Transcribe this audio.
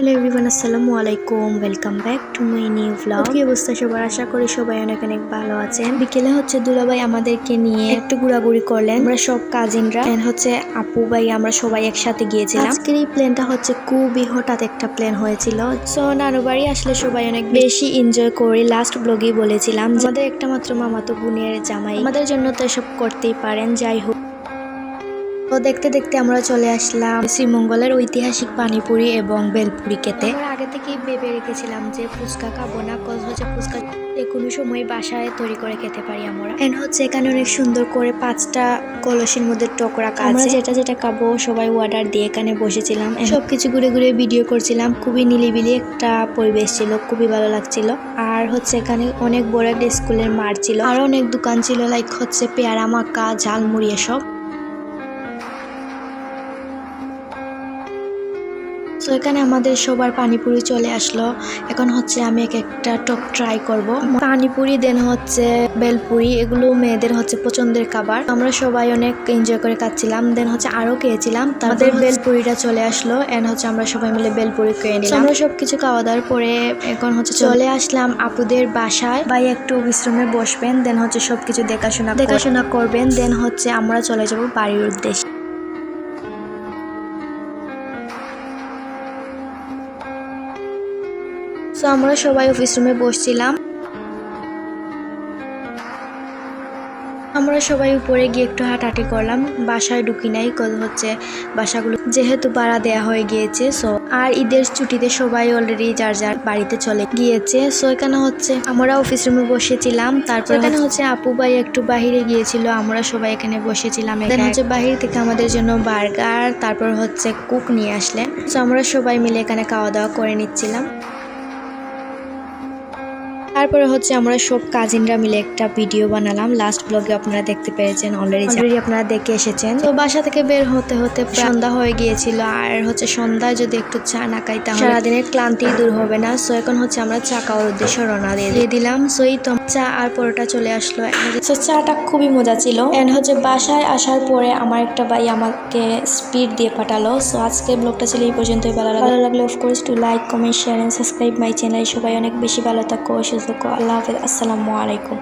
Hello everyone, আসসালামু আলাইকুম। Welcome back to my new vlog. কি অবস্থা সবার? আশা করি সবাই অনেক অনেক ভালো আছেন। বিকেলে দুলাভাই আমাদেরকে নিয়ে একটু ঘোরাঘুরি করলেন। আমরা সব কাজিনরা আপু ভাই আমরা সবাই একসাথে গিয়েছিলাম। আজকের এই প্ল্যানটা খুবই হঠাৎ একটা প্ল্যান হয়েছিল। সো নানু বাড়ি আসলে সবাই অনেক বেশি এনজয় করি। লাস্ট ব্লগেই বলেছিলাম আমাদের একটা মাত্র মামাতো বোনের জামাই, আমাদের জন্য তো এসব করতেই পারেন। যাই হোক, তো দেখতে দেখতে আমরা চলে আসলাম শ্রীমঙ্গলের ঐতিহাসিক পানিপুরি এবং বেলপুরি খেতে। আমরা আগে থেকেই ভেবে রেখেছিলাম যে ফুচকা খাবো না, ফুচকা কোনো সময় বাসায় তৈরি করে খেতে পারি আমরা। এখানে অনেক সুন্দর করে 5টা কলসির মধ্যে টক রাখা আছে। আমরা যেটা যেটা খাবো সবাই অর্ডার দিয়ে এখানে বসেছিলাম, সবকিছু ঘুরে ঘুরে ভিডিও করছিলাম। খুবই নিলিবিলি একটা পরিবেশ ছিল, খুবই ভালো লাগছিল। আর এখানে অনেক বড় একটা স্কুলের মাঠ ছিল, আর অনেক দোকান ছিল, লাইক পেয়ারা মাক্কা, ঝালমুড়ি এসব। তো এখানে আমাদের সবার পানিপুরি চলে আসলো। এখন আমি একটা টক ট্রাই করব। পানিপুরি দেন বেলপুরি, এগুলো মেয়েদের পছন্দের খাবার। আমরা সবাই অনেক এনজয় করে খাচ্ছিলাম। দেন আরো খেয়েছিলাম। তারপর বেলপুরিটা চলে আসলো, এন্ড আমরা সবাই মিলে বেলপুরি খেয়ে নিলাম। আমরা সবকিছু খাওয়া দাওয়ার পরে এখন চলে আসলাম আপুদের বাসায়। ভাই একটু বিশ্রামে বসবেন, দেন সবকিছু দেখাশোনা করবেন। দেন আমরা চলে যাব বাড়ির উদ্দেশ্যে। তো আমরা সবাই অফিস রুমে বসছিলাম। আমরা সবাই উপরে গিয়ে একটু হাঁটাহাঁটি করলাম। বাসায় ঢুকি নাই, বাসাগুলো যেহেতু ভাড়া দেয়া হয়ে গিয়েছে। সো আর ঈদের ছুটিতে সবাই অলরেডি যার যার বাড়িতে চলে গিয়েছে। সো এখানে আমরা অফিস রুমে বসেছিলাম। তারপর এখানে আপু ভাই একটু বাহিরে গিয়েছিল, আমরা সবাই এখানে বসেছিলাম। এখানে বাহির থেকে আমাদের জন্য বার্গার, তারপর কুক নিয়ে আসলেন। সো আমরা সবাই মিলে এখানে খাওয়া দাওয়া করে নিচ্ছিলাম। তারপরে আমরা সব কাজিনরা মিলে একটা ভিডিও বানালাম। লাস্ট ব্লগে আপনারা দেখতে পেরেছেন, অলরেডি আপনারা দেখে এসেছেন। তো বাসা থেকে বের হতে হতে সন্ধ্যা হয়ে গিয়েছিল। আর সন্ধ্যায় যদি একটু চা না খাই তাহলে সারাদিনের ক্লান্তি দূর হবে না। সো এখন আমরা চা খাওয়ার উদ্দেশ্যে রওনা দিয়ে দিলাম। সো এই তো চা আর পরোটা চলে আসলো। চাটা খুবই মজা ছিল। এন্ড বাসায় আসার পরে আমার একটা ভাই আমাকে স্পিড দিয়ে পাঠালো। সো আজকের ব্লগটা ছিল এই পর্যন্তই। ভালো লাগলে of course to like, comment, share and subscribe my channel. সবাই অনেক বেশি ভালো থাকো, সুস্থ থাকো। আল্লাহ হাফেজ, আসসালামু আলাইকুম।